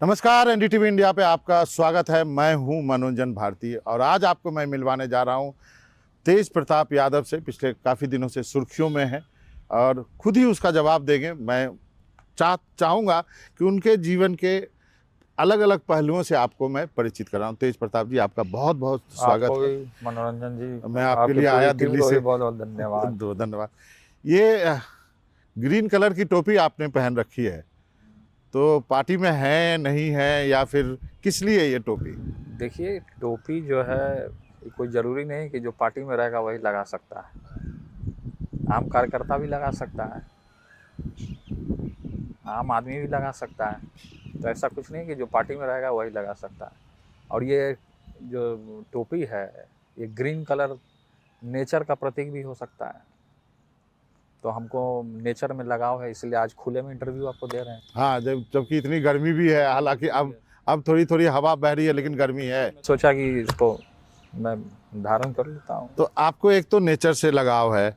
नमस्कार, NDTV India पे आपका स्वागत है। मैं हूं मनोरंजन भारती और आज आपको मैं मिलवाने जा रहा हूं तेज प्रताप यादव से। पिछले काफ़ी दिनों से सुर्खियों में है और खुद ही उसका जवाब देंगे। मैं चाहूँगा कि उनके जीवन के अलग अलग पहलुओं से आपको मैं परिचित कराऊं। तेज प्रताप जी, आपका बहुत बहुत स्वागत आपको है। भी मनोरंजन जी, मैं आपके आपकी लिए पूरी आया टीम दिल्ली को भी से। बहुत बहुत धन्यवाद। धन्यवाद। ये ग्रीन कलर की टोपी आपने पहन रखी है, तो पार्टी में है नहीं है या फिर किस लिए ये टोपी? देखिए, टोपी जो है ये कोई ज़रूरी नहीं कि जो पार्टी में रहेगा वही लगा सकता है। आम कार्यकर्ता भी लगा सकता है, आम आदमी भी लगा सकता है। तो ऐसा कुछ नहीं कि जो पार्टी में रहेगा वही लगा सकता है। और ये जो टोपी है, ये ग्रीन कलर नेचर का प्रतीक भी हो सकता है। तो हमको नेचर में लगाव है, इसलिए आज खुले में इंटरव्यू आपको दे रहे हैं। हाँ, जबकि इतनी गर्मी भी है, हालांकि अब थोड़ी थोड़ी हवा बह रही है, लेकिन गर्मी है। सोचा कि इसको मैं धारण कर लेता हूँ। तो आपको एक तो नेचर से लगाव है,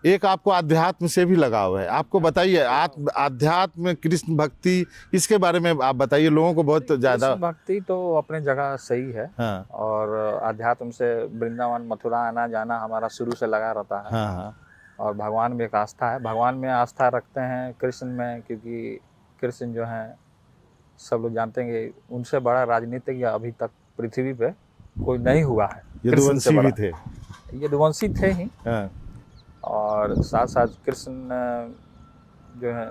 एक आपको अध्यात्म से भी लगाव है। आपको बताइए, अध्यात्म, कृष्ण भक्ति, इसके बारे में आप बताइए। लोगों को बहुत ज्यादा। कृष्ण भक्ति तो अपने जगह सही है। हाँ और अध्यात्म से वृंदावन मथुरा आना जाना हमारा शुरू से लगा रहता है। हाँ हाँ और भगवान में एक आस्था है, भगवान में आस्था रखते हैं कृष्ण में, क्योंकि कृष्ण जो हैं सब लोग जानते हैं कि उनसे बड़ा राजनीतिज्ञ अभी तक पृथ्वी पे कोई नहीं हुआ है। कृष्ण से यदुवंशी भी बड़ा थे। यदुवंशी थे ही। हाँ और साथ साथ कृष्ण जो है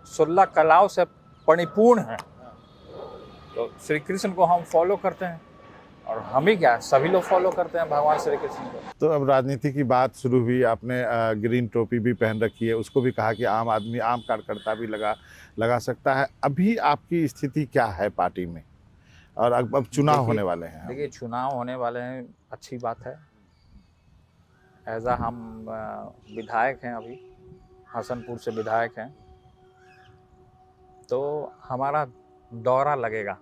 16 कलाओं से परिपूर्ण है। तो श्री कृष्ण को हम फॉलो करते हैं, और हम ही क्या, सभी लोग फॉलो करते हैं भगवान श्री कृष्ण को। तो अब राजनीति की बात शुरू हुई, आपने ग्रीन टोपी भी पहन रखी है। उसको भी कहा कि आम आदमी, आम कार्यकर्ता भी लगा सकता है। अभी आपकी स्थिति क्या है पार्टी में, और अब चुनाव होने वाले हैं? देखिए, चुनाव होने वाले हैं, अच्छी बात है। एज आ हम विधायक हैं, अभी हसनपुर से विधायक हैं। तो हमारा दौरा लगेगा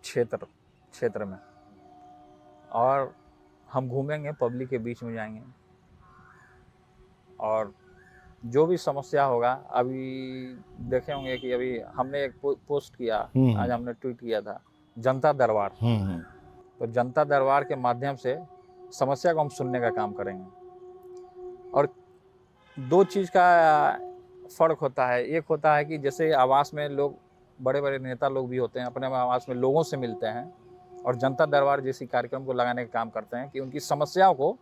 क्षेत्र में, और हम घूमेंगे, पब्लिक के बीच में जाएंगे, और जो भी समस्या होगा, अभी देखे होंगे कि अभी हमने एक पोस्ट किया, आज हमने ट्वीट किया था, जनता दरबार। तो जनता दरबार के माध्यम से समस्या को हम सुनने का काम करेंगे। और दो चीज़ का फ़र्क होता है। एक होता है कि जैसे आवास में लोग, बड़े बड़े नेता लोग भी होते हैं, अपने आवास में लोगों से मिलते हैं, और जनता दरबार जैसी कार्यक्रम को लगाने का काम करते हैं कि उनकी समस्याओं को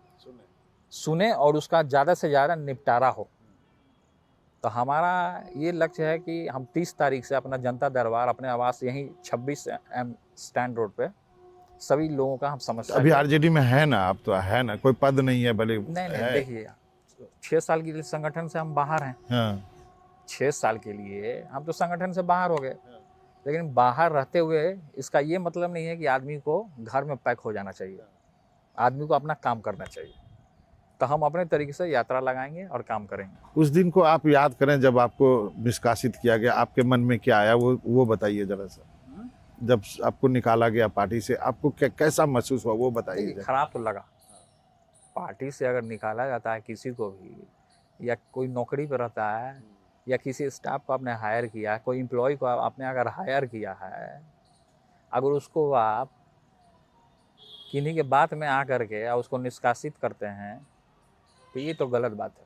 सुने और उसका ज़्यादा से ज़्यादा निपटारा हो। तो हमारा ये लक्ष्य है कि हम 30 तारीख से अपना जनता दरबार, अपने आवास यहीं 26M स्टैंड रोड पे, सभी लोगों का हम समस्या। अभी आरजेडी में है ना? आप तो है ना, कोई पद नहीं है भले। नहीं, देखिए, 6 साल के लिए संगठन से हम बाहर हैं। हाँ 6 साल के लिए हम तो संगठन से बाहर हो गए। लेकिन बाहर रहते हुए इसका ये मतलब नहीं है कि आदमी को घर में पैक हो जाना चाहिए। आदमी को अपना काम करना चाहिए। तो हम अपने तरीके से यात्रा लगाएंगे और काम करेंगे। उस दिन को आप याद करें जब आपको निष्कासित किया गया, आपके मन में क्या आया, वो बताइए जरा सा। जब आपको निकाला गया पार्टी से, आपको कैसा महसूस हुआ, वो बताइए। खराब तो लगा। पार्टी से अगर निकाला जाता है किसी को भी, या कोई नौकरी पर रहता है, या किसी स्टाफ को आपने हायर किया है, कोई एम्प्लॉय को आपने अगर हायर किया है, अगर उसको आप किन्हीं के बात में आ करके और उसको निष्कासित करते हैं, तो ये तो गलत बात है।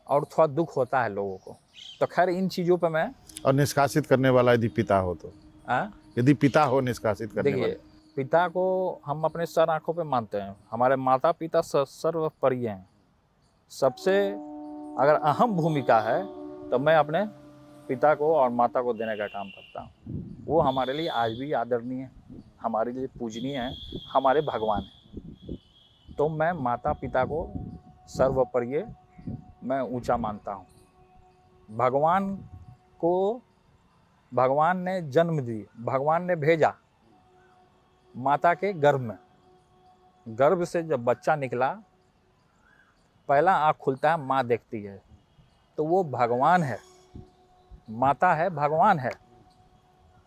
और थोड़ा दुख होता है लोगों को। तो खैर, इन चीज़ों पे मैं, और निष्कासित करने वाला यदि पिता हो तो, यदि पिता हो निष्कासित करने वाला। देखिए, पिता को हम अपने सर आंखों पे मानते हैं। हमारे माता पिता सर्वोपरि हैं। सबसे अगर अहम भूमिका है तो मैं अपने पिता को और माता को देने का काम करता हूँ। वो हमारे लिए आज भी आदरणीय है, हमारे लिए पूजनीय हैं, हमारे भगवान हैं। तो मैं माता पिता को सर्वोपरि मैं ऊंचा मानता हूँ। भगवान को भगवान ने जन्म दी, भगवान ने भेजा माता के गर्भ में। गर्भ से जब बच्चा निकला, पहला आँख खुलता है, माँ देखती है, तो वो भगवान है। माता है, भगवान है,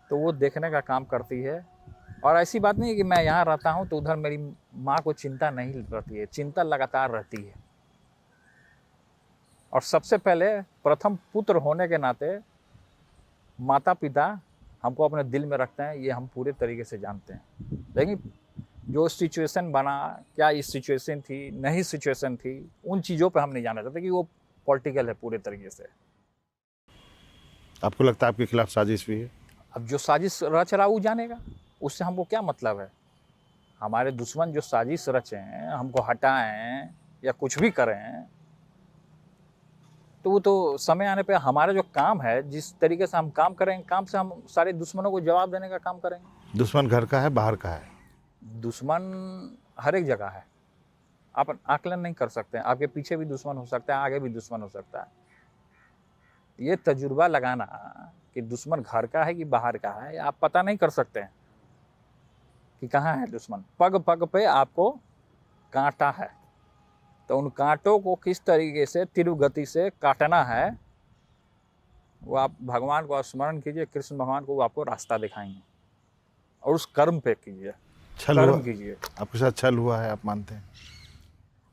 तो वो देखने का काम करती है। और ऐसी बात नहीं है कि मैं यहाँ रहता हूँ तो उधर मेरी माँ को चिंता नहीं रहती है, चिंता लगातार रहती है। और सबसे पहले प्रथम पुत्र होने के नाते माता पिता हमको अपने दिल में रखते हैं, ये हम पूरे तरीके से जानते हैं। लेकिन जो सिचुएशन बना, क्या इस सिचुएशन थी, नहीं सिचुएशन थी, उन चीज़ों पे हम नहीं जानना चाहते कि वो पॉलिटिकल है पूरे तरीके से। आपको लगता है आपके खिलाफ साजिश हुई है? अब जो साजिश रच रहा वो जानेगा, उससे हमको क्या मतलब है। हमारे दुश्मन जो साजिश रचे हैं, हमको हटाएं या कुछ भी करें, तो वो तो समय आने पे हमारा जो काम है, जिस तरीके से हम काम करेंगे, काम से हम सारे दुश्मनों को जवाब देने का काम करेंगे। दुश्मन घर का है, बाहर का है? दुश्मन हर एक जगह है, आप आकलन नहीं कर सकते हैं। आपके पीछे भी दुश्मन हो सकता है, आगे भी दुश्मन हो सकता है। ये तजुर्बा लगाना कि दुश्मन घर का है कि बाहर का है, आप पता नहीं कर सकते हैं कि कहाँ है दुश्मन। पग पग पे आपको कांटा है, तो उन कांटों को किस तरीके से तीव्र गति से काटना है, वो आप भगवान को स्मरण कीजिए, कृष्ण भगवान को, वो आपको रास्ता दिखाएंगे। और उस कर्म पे कीजिए, छल कर्म हुआ कीजिए। आपके साथ? छल हुआ है, आप मानते हैं?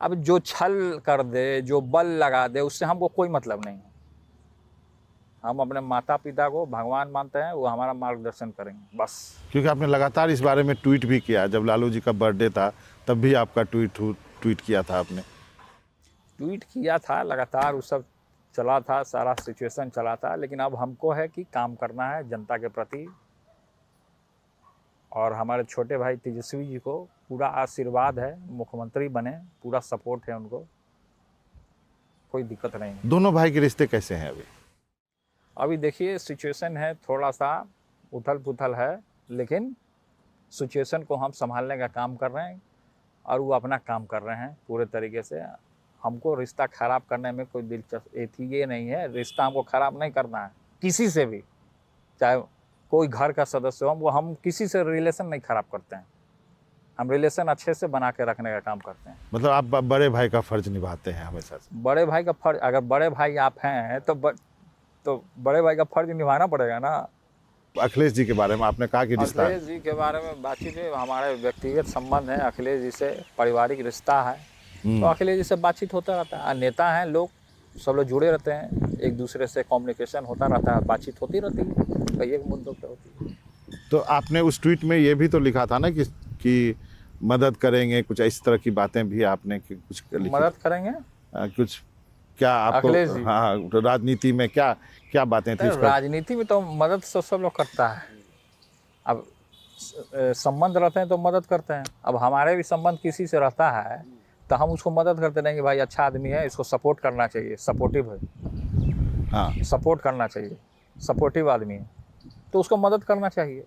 अब जो छल कर दे, जो बल लगा दे, उससे हमको कोई मतलब नहीं है। हम अपने माता पिता को भगवान मानते हैं, वो हमारा मार्गदर्शन करेंगे बस। क्योंकि आपने लगातार इस बारे में ट्वीट भी किया। जब लालू जी का बर्थडे था तब भी आपका ट्वीट किया था आपने। ट्वीट किया था, लगातार वो सब चला था, सारा सिचुएशन चला था। लेकिन अब हमको है कि काम करना है जनता के प्रति, और हमारे छोटे भाई तेजस्वी जी को पूरा आशीर्वाद है, मुख्यमंत्री बने, पूरा सपोर्ट है उनको, कोई दिक्कत नहीं है। दोनों भाई के रिश्ते कैसे हैं अभी? अभी देखिए सिचुएशन है, थोड़ा सा उथल पुथल है, लेकिन सिचुएशन को हम संभालने का काम कर रहे हैं, और वो अपना काम कर रहे हैं पूरे तरीके से। हमको रिश्ता खराब करने में कोई दिलचस्पी ये नहीं है। रिश्ता हमको खराब नहीं करना है किसी से भी, चाहे कोई घर का सदस्य हो, वो हम किसी से रिलेशन नहीं खराब करते हैं। हम रिलेशन अच्छे से बना के रखने का काम करते हैं। मतलब आप बड़े भाई का फर्ज निभाते हैं हमेशा से? बड़े भाई का फर्ज, अगर बड़े भाई आप हैं तो बड़े भाई का फर्ज निभाना पड़ेगा ना। अखिलेश जी के बारे में आपने कहा कि रिश्ता अखिलेश जी के बारे में बातचीत है, हमारे व्यक्तिगत संबंध है, अखिलेश जी से पारिवारिक रिश्ता है, तो अखिलेश जी से बातचीत होता रहता है। नेता हैं लोग, सब लोग जुड़े रहते हैं, एक दूसरे से कम्युनिकेशन होता रहता है, बातचीत होती रहती है, कई एक मुद्दों पर होती है। तो आपने उस ट्वीट में ये भी तो लिखा था ना कि मदद करेंगे, कुछ इस तरह की बातें भी आपने कुछ लिखी? मदद करेंगे कुछ क्या आपको? अखिलेश जी? हाँ, तो राजनीति में क्या क्या बातें थी? राजनीति में तो मदद सब लोग करता है। अब संबंध रहते हैं तो मदद करते हैं। अब हमारे भी संबंध किसी से रहता है तो हम उसको मदद करते रहेंगे, भाई अच्छा आदमी है, इसको सपोर्ट करना चाहिए, सपोर्टिव है, हाँ, सपोर्ट करना चाहिए, सपोर्टिव आदमी है, तो उसको मदद करना चाहिए।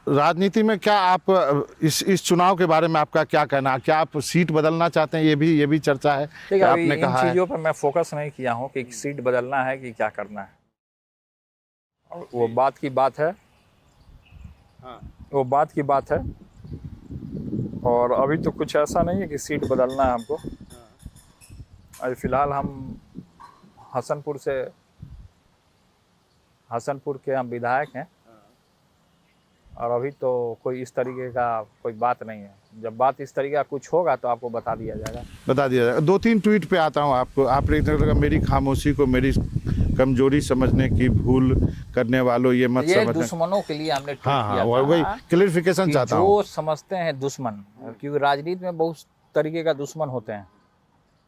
राजनीति में क्या आप इस चुनाव के बारे में आपका क्या कहना है? क्या आप सीट बदलना चाहते हैं? ये भी चर्चा है ठीक है, आपने इन कहा है। चीज़ों पर मैं फोकस नहीं किया हूँ कि सीट बदलना है कि क्या करना है, और वो बात की बात है। हाँ। वो बात की बात है, और अभी तो कुछ ऐसा नहीं है कि सीट बदलना है हमको। अभी फिलहाल हम हसनपुर के हम विधायक हैं, और अभी तो कोई इस तरीके का कोई बात नहीं है। जब बात इस तरीके का कुछ होगा तो आपको बता दिया जाएगा। 2-3 ट्वीट पे आता हूँ आपको। आपने कहा मेरी खामोशी को मेरी कमजोरी समझने की भूल करने वालों ये मत ये समझना। दुश्मनों के लिए हमने ट्वीट हाँ, किया वही था क्लियरिफिकेशन कि चाहता हूँ। जो समझते हैं दुश्मन, क्योंकि राजनीति में बहुत तरीके का दुश्मन होते हैं,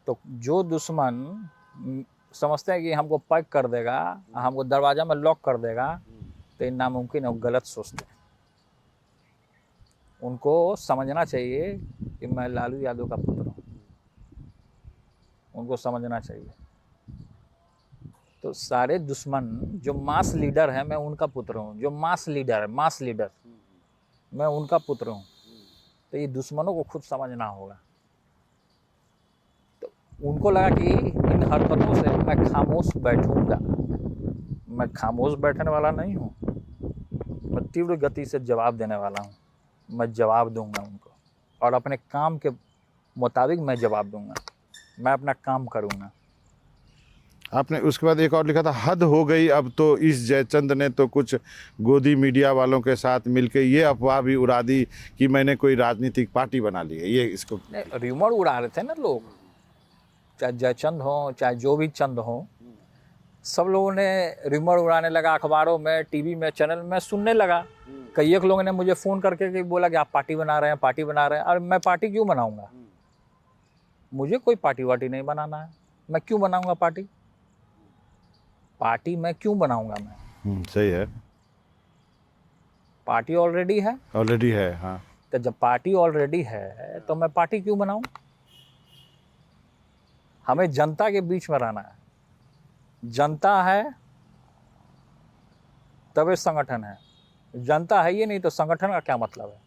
तो जो दुश्मन समझते हैं कि हमको पैक कर देगा, हमको दरवाजा में लॉक कर देगा, तो ये नामुमकिन है, वो गलत सोचते हैं। उनको समझना चाहिए कि मैं लालू यादव का पुत्र हूँ, उनको समझना चाहिए। तो सारे दुश्मन जो मास लीडर है, मैं उनका पुत्र हूँ। जो मास लीडर है, मास लीडर, मैं उनका पुत्र हूँ। तो ये दुश्मनों को खुद समझना होगा। तो उनको लगा कि इन हरकतों से मैं खामोश बैठूंगा। मैं खामोश बैठने वाला नहीं हूँ, मैं तीव्र गति से जवाब देने वाला हूँ। मैं जवाब दूंगा उनको, और अपने काम के मुताबिक मैं जवाब दूंगा। मैं अपना काम करूंगा। आपने उसके बाद एक और लिखा था, हद हो गई अब तो इस जयचंद ने तो कुछ गोदी मीडिया वालों के साथ मिलकर ये अफवाह भी उड़ा दी कि मैंने कोई राजनीतिक पार्टी बना ली है। ये इसको र्यूमर उड़ा रहे थे ना लोग, चाहे जयचंद हो चाहे जो भी चंद हो, सब लोगों ने रिमर उड़ाने लगा, अखबारों में, टीवी में, चैनल में सुनने लगा। कई एक लोगों ने मुझे फ़ोन करके कि बोला कि आप पार्टी बना रहे हैं, पार्टी बना रहे हैं। और मैं पार्टी क्यों बनाऊंगा? मुझे कोई पार्टी वार्टी नहीं बनाना है। मैं क्यों बनाऊंगा पार्टी? पार्टी मैं क्यों बनाऊंगा? मैं सही है, पार्टी ऑलरेडी है। ऑलरेडी है। हाँ, तो जब पार्टी ऑलरेडी है तो मैं पार्टी क्यों बनाऊं? हमें जनता के बीच में रहना है। जनता है तबे संगठन है। जनता है ये नहीं तो संगठन का क्या मतलब है?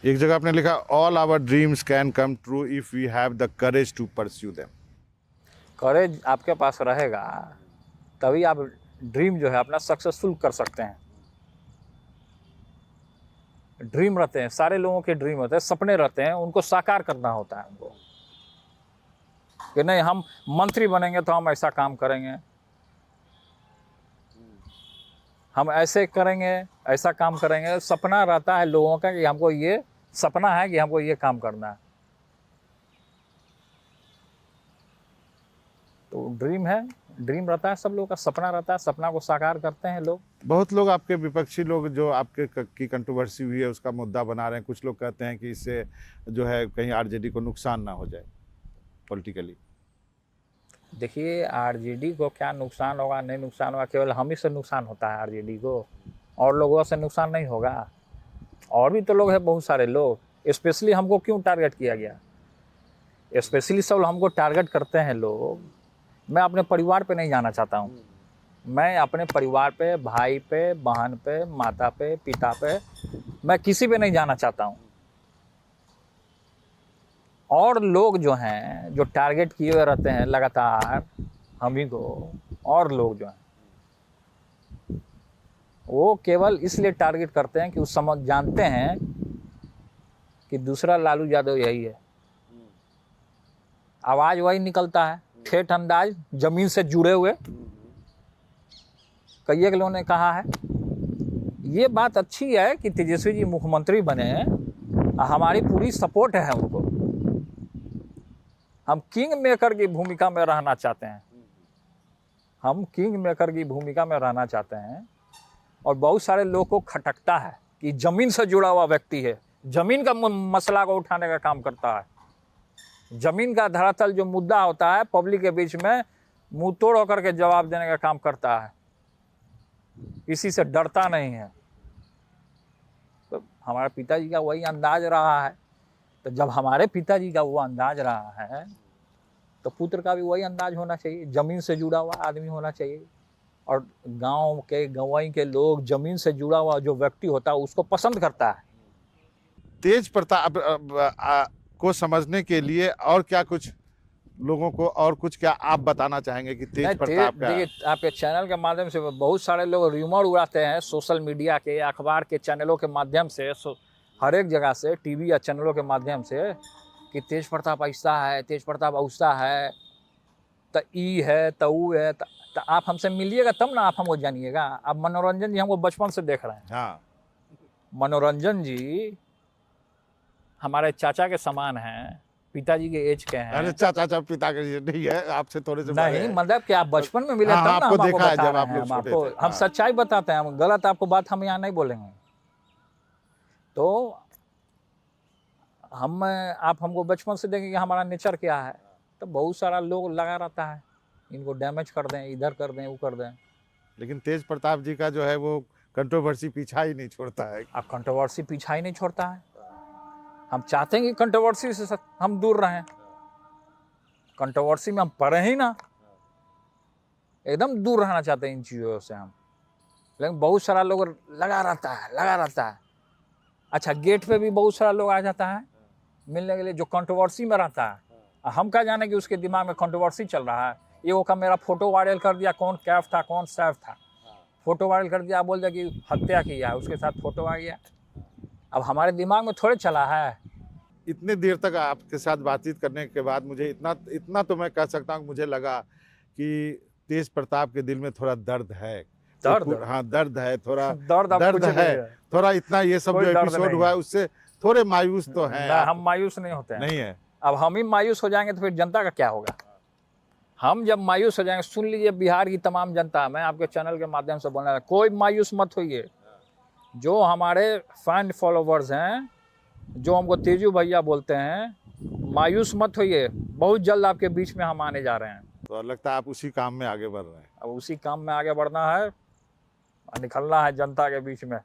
एक जगह आपने लिखा, all our dreams can come true if we have the courage to pursue them. Courage आपके पास रहेगा तभी आप ड्रीम जो है अपना सक्सेसफुल कर सकते हैं। ड्रीम रहते हैं, सारे लोगों के ड्रीम होते हैं, सपने रहते हैं, उनको साकार करना होता है उनको। कि नहीं हम मंत्री बनेंगे तो हम ऐसा काम करेंगे, हम ऐसे करेंगे, ऐसा काम करेंगे। सपना रहता है लोगों का कि हमको ये सपना है कि हमको ये काम करना है। तो ड्रीम है, ड्रीम रहता है, सब लोगों का सपना रहता है, सपना को साकार करते हैं लोग। बहुत लोग आपके विपक्षी लोग जो आपके की कंट्रोवर्सी हुई है उसका मुद्दा बना रहे हैं। कुछ लोग कहते हैं कि इससे जो है कहीं आरजेडी को नुकसान ना हो जाए पॉलिटिकली। देखिए आरजेडी को क्या नुकसान होगा, नहीं नुकसान होगा, केवल हम ही से नुकसान होता है आरजेडी को, और लोगों से नुकसान नहीं होगा। और भी तो लोग हैं, बहुत सारे लोग। स्पेशली हमको क्यों टारगेट किया गया? स्पेशली सब हमको टारगेट करते हैं लोग। मैं अपने परिवार पे नहीं जाना चाहता हूँ। मैं अपने परिवार पे, भाई पे, बहन पे, माता पे, पिता पे, मैं किसी पे नहीं जाना चाहता हूँ। और लोग जो हैं जो टारगेट किए हुए रहते हैं लगातार हम ही को, और लोग जो हैं वो केवल इसलिए टारगेट करते हैं कि उस समझ जानते हैं कि दूसरा लालू यादव यही है। आवाज़ वही निकलता है, ठेठ अंदाज, जमीन से जुड़े हुए। कई एक लोगों ने कहा है ये बात अच्छी है कि तेजस्वी जी मुख्यमंत्री बने, हमारी पूरी सपोर्ट है उनको। हम किंग मेकर की भूमिका में रहना चाहते हैं, हम किंग मेकर की भूमिका में रहना चाहते हैं। और बहुत सारे लोग को खटकता है कि जमीन से जुड़ा हुआ व्यक्ति है, जमीन का मसला को उठाने का काम करता है। जमीन का धरातल जो मुद्दा होता है पब्लिक के बीच में मुंह तोड़ होकर के जवाब देने का काम करता है, किसी से डरता नहीं है। तो हमारे पिताजी का वही अंदाज रहा है। तो जब हमारे पिताजी का वो अंदाज रहा है तो पुत्र का भी वही अंदाज होना चाहिए, जमीन से जुड़ा हुआ आदमी होना चाहिए। और गांव के गंवाई के लोग जमीन से जुड़ा हुआ जो व्यक्ति होता है उसको पसंद करता है। तेज प्रताप को समझने के लिए और क्या कुछ लोगों को और कुछ क्या आप बताना चाहेंगे कि तेज प्रताप का? देखिए आपके चैनल के माध्यम से बहुत सारे लोग र्यूमर उड़ाते हैं, सोशल मीडिया के, अखबार के चैनलों के माध्यम से, हर एक जगह से, टीवी या चैनलों के माध्यम से, कि तेज प्रताप ऐसा है, तेज प्रताप ऐसा है, तो ई है, तो ऊ है। तो आप हमसे मिलिएगा तब ना आप हमको जानिएगा। आप मनोरंजन जी हमको बचपन से देख रहे हैं। हाँ, मनोरंजन जी हमारे चाचा के समान हैं, पिताजी के एज के हैं। अरे चाचा पिता के नहीं है, आपसे थोड़े से बड़े नहीं हैं। मतलब कि आप बचपन में मिले हाँ, तब ना आपको हम देखा है बता जब रहे आप हैं। लोग हम छोटे आपको थे। हम हाँ। सच्चाई बताते हैं, हम गलत आपको बात हम यहाँ नहीं बोलेंगे। तो आप हमको बचपन से देखेंगे हमारा नेचर क्या है। तो बहुत सारा लोग लगा रहता है इनको डैमेज कर दें, इधर कर दें, वो कर दें। लेकिन तेज प्रताप जी का जो है वो कंट्रोवर्सी पीछा ही नहीं छोड़ता है। अब कंट्रोवर्सी पीछा ही नहीं छोड़ता है। हम चाहते हैं कि कंट्रोवर्सी से हम दूर रहें, कंट्रोवर्सी में हम पड़े ही ना, एकदम दूर रहना चाहते हैं इन चीज़ों से हम। लेकिन बहुत सारा लोग लगा रहता है। अच्छा, गेट पे भी बहुत सारा लोग आ जाता है मिलने के लिए जो कंट्रोवर्सी में रहता है। हम क्या जाने कि उसके दिमाग में कंट्रोवर्सी चल रहा है। ये वो का मेरा फोटो वायरल कर दिया, कौन कैफ था कौन सैफ था, फोटो वायरल कर दिया, बोल दिया कि हत्या किया, उसके साथ फोटो आ गया। अब हमारे दिमाग में थोड़े चला है। इतने देर तक आपके साथ बातचीत करने के बाद मुझे इतना तो मैं कह सकता हूँ, मुझे लगा कि तेज प्रताप के दिल में थोड़ा दर्द है। दर्द? हाँ, दर्द है, थोड़ा दर्द है थोड़ा। इतना ये सब जो एपिसोड हुआ है उससे थोड़े मायूस तो हैं। हम मायूस नहीं होते हैं। नहीं है। अब हम ही मायूस हो जाएंगे तो फिर जनता का क्या होगा? हम जब मायूस हो जाएंगे, सुन लीजिए बिहार की तमाम जनता, मैं आपके चैनल के माध्यम से बोलना है, कोई मायूस मत होइए। जो हमारे फैन फॉलोवर्स हैं, जो हमको तेजू भैया बोलते हैं, मायूस मत होइए, बहुत जल्द आपके बीच में हम आने जा रहे हैं। तो लगता है आप उसी काम में आगे बढ़ रहे हैं। अब उसी काम में आगे बढ़ना है और निकलना है जनता के बीच में।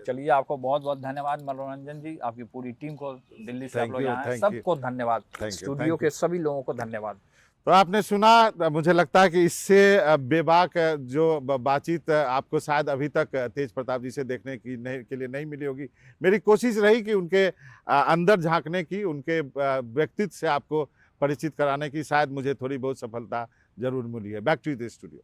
चलिए, आपको बहुत बहुत धन्यवाद मनोरंजन जी, आपकी पूरी टीम को, दिल्ली से आप लोग यहाँ आए, सबको धन्यवाद, स्टूडियो के सभी लोगों को धन्यवाद। तो आपने सुना, मुझे लगता है कि इससे बेबाक जो बातचीत आपको शायद अभी तक तेज प्रताप जी से देखने के लिए नहीं मिली होगी। मेरी कोशिश रही कि उनके अंदर झांकने की, उनके व्यक्तित्व से आपको परिचित कराने की, शायद मुझे थोड़ी बहुत सफलता जरूर मिली है। Back to the studio.